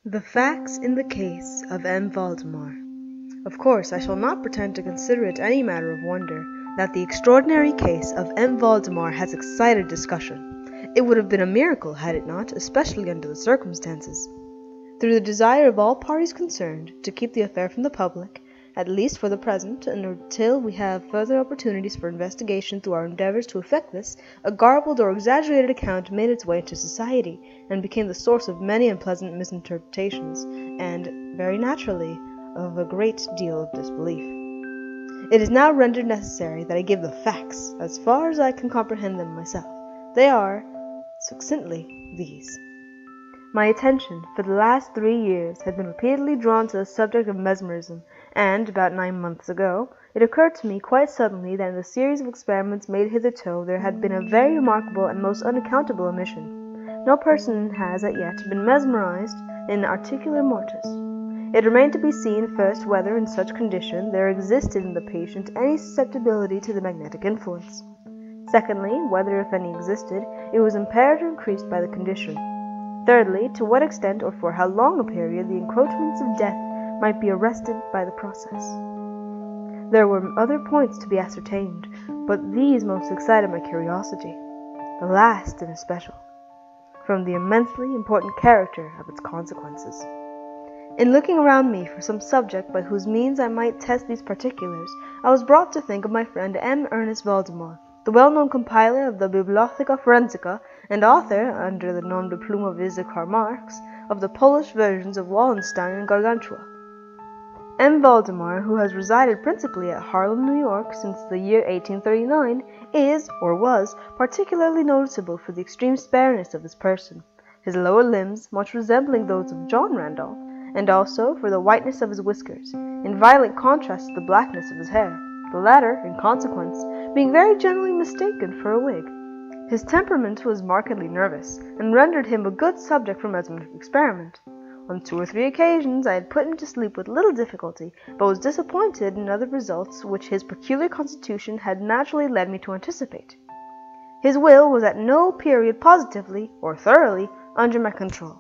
The facts in the case of M. Valdemar. Of course, I shall not pretend to consider it any matter of wonder that the extraordinary case of M. Valdemar has excited discussion. It would have been a miracle had it not, especially under the circumstances. Through the desire of all parties concerned to keep the affair from the public, at least for the present, and until we have further opportunities for investigation through our endeavors to effect this, a garbled or exaggerated account made its way into society, and became the source of many unpleasant misinterpretations, and, very naturally, of a great deal of disbelief. It is now rendered necessary that I give the facts, as far as I can comprehend them myself. They are, succinctly, these. My attention, for the last 3 years, had been repeatedly drawn to the subject of mesmerism, and, about 9 months ago, it occurred to me quite suddenly that in the series of experiments made hitherto there had been a very remarkable and most unaccountable omission. No person has, as yet, been mesmerized in articular mortis. It remained to be seen, first, whether, in such condition, there existed in the patient any susceptibility to the magnetic influence. Secondly, whether, if any existed, it was impaired or increased by the condition. Thirdly, to what extent or for how long a period the encroachments of death might be arrested by the process. There were other points to be ascertained, but these most excited my curiosity, the last in especial, from the immensely important character of its consequences. In looking around me for some subject by whose means I might test these particulars, I was brought to think of my friend M. Ernest Valdemar, the well-known compiler of the Bibliotheca Forensica, and author, under the nom de plume of Isaac Marx, of the Polish versions of Wallenstein and Gargantua. M. Valdemar, who has resided principally at Harlem, New York, since the year 1839, is, or was, particularly noticeable for the extreme spareness of his person, his lower limbs much resembling those of John Randolph, and also for the whiteness of his whiskers, in violent contrast to the blackness of his hair, the latter, in consequence, being very generally mistaken for a wig. His temperament was markedly nervous, and rendered him a good subject for mesmeric experiment. On 2 or 3 occasions I had put him to sleep with little difficulty, but was disappointed in other results which his peculiar constitution had naturally led me to anticipate. His will was at no period positively, or thoroughly, under my control,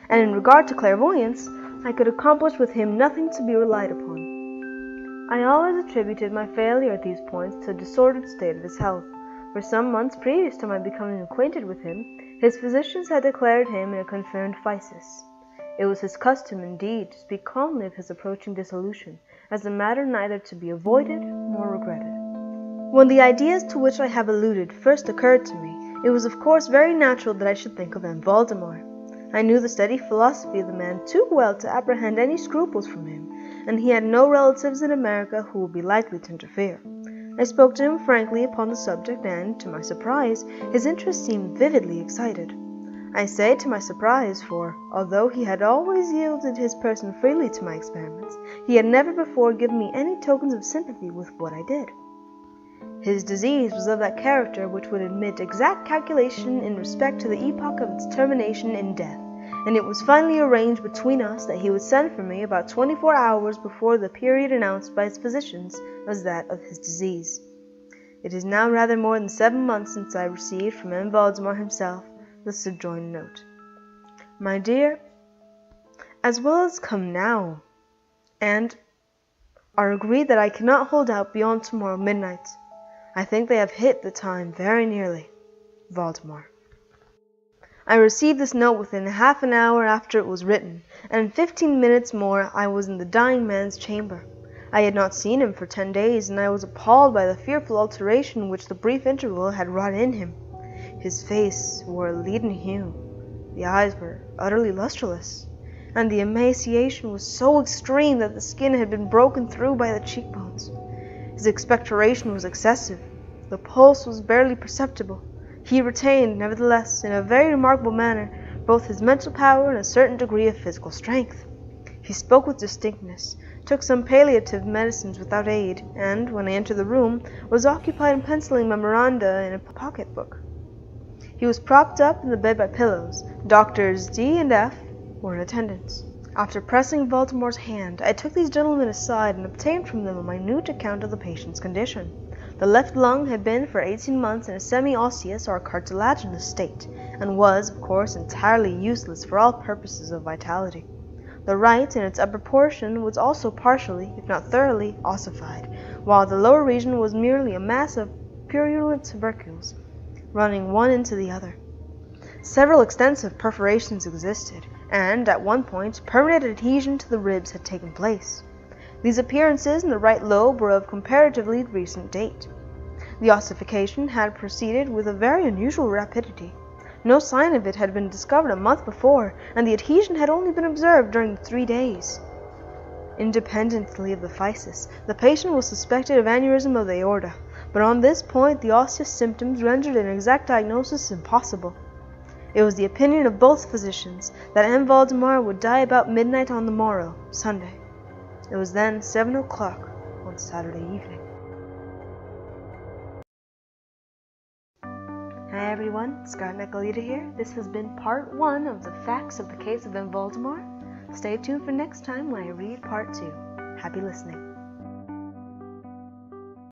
and in regard to clairvoyance, I could accomplish with him nothing to be relied upon. I always attributed my failure at these points to a disordered state of his health. For some months previous to my becoming acquainted with him, his physicians had declared him in a confirmed phthisis. It was his custom, indeed, to speak calmly of his approaching dissolution, as a matter neither to be avoided nor regretted. When the ideas to which I have alluded first occurred to me, it was of course very natural that I should think of M. Valdemar. I knew the steady philosophy of the man too well to apprehend any scruples from him, and he had no relatives in America who would be likely to interfere. I spoke to him frankly upon the subject, and, to my surprise, his interest seemed vividly excited. I say to my surprise, for, although he had always yielded his person freely to my experiments, he had never before given me any tokens of sympathy with what I did. His disease was of that character which would admit exact calculation in respect to the epoch of its termination in death, and it was finally arranged between us that he would send for me about 24 hours before the period announced by his physicians as that of his disease. It is now rather more than 7 months since I received from M. Valdemar himself the subjoined note. My dear, as well as come now, and are agreed that I cannot hold out beyond tomorrow midnight. I think they have hit the time very nearly. Valdemar. I received this note within half an hour after it was written, and in 15 minutes more I was in the dying man's chamber. I had not seen him for 10 days, and I was appalled by the fearful alteration which the brief interval had wrought in him. His face wore a leaden hue, the eyes were utterly lustreless, and the emaciation was so extreme that the skin had been broken through by the cheekbones. His expectoration was excessive, the pulse was barely perceptible. He retained, nevertheless, in a very remarkable manner, both his mental power and a certain degree of physical strength. He spoke with distinctness, took some palliative medicines without aid, and, when I entered the room, was occupied in penciling memoranda in a pocket-book. He was propped up in the bed by pillows. Doctors D and F were in attendance. After pressing Valdemar's hand, I took these gentlemen aside and obtained from them a minute account of the patient's condition. The left lung had been for 18 months in a semi-osseous or cartilaginous state, and was, of course, entirely useless for all purposes of vitality. The right, in its upper portion, was also partially, if not thoroughly, ossified, while the lower region was merely a mass of purulent tubercles, running one into the other. Several extensive perforations existed, and, at one point, permanent adhesion to the ribs had taken place. These appearances in the right lobe were of comparatively recent date. The ossification had proceeded with a very unusual rapidity. No sign of it had been discovered a month before, and the adhesion had only been observed during the 3 days. Independently of the phthisis, the patient was suspected of aneurysm of the aorta, but on this point the osseous symptoms rendered an exact diagnosis impossible. It was the opinion of both physicians that M. Valdemar would die about midnight on the morrow, Sunday. It was then 7 o'clock on Saturday evening. Hi everyone, Scarlet here. This has been part 1 of the facts of the case of M. Valdemar. Stay tuned for next time when I read part 2. Happy listening.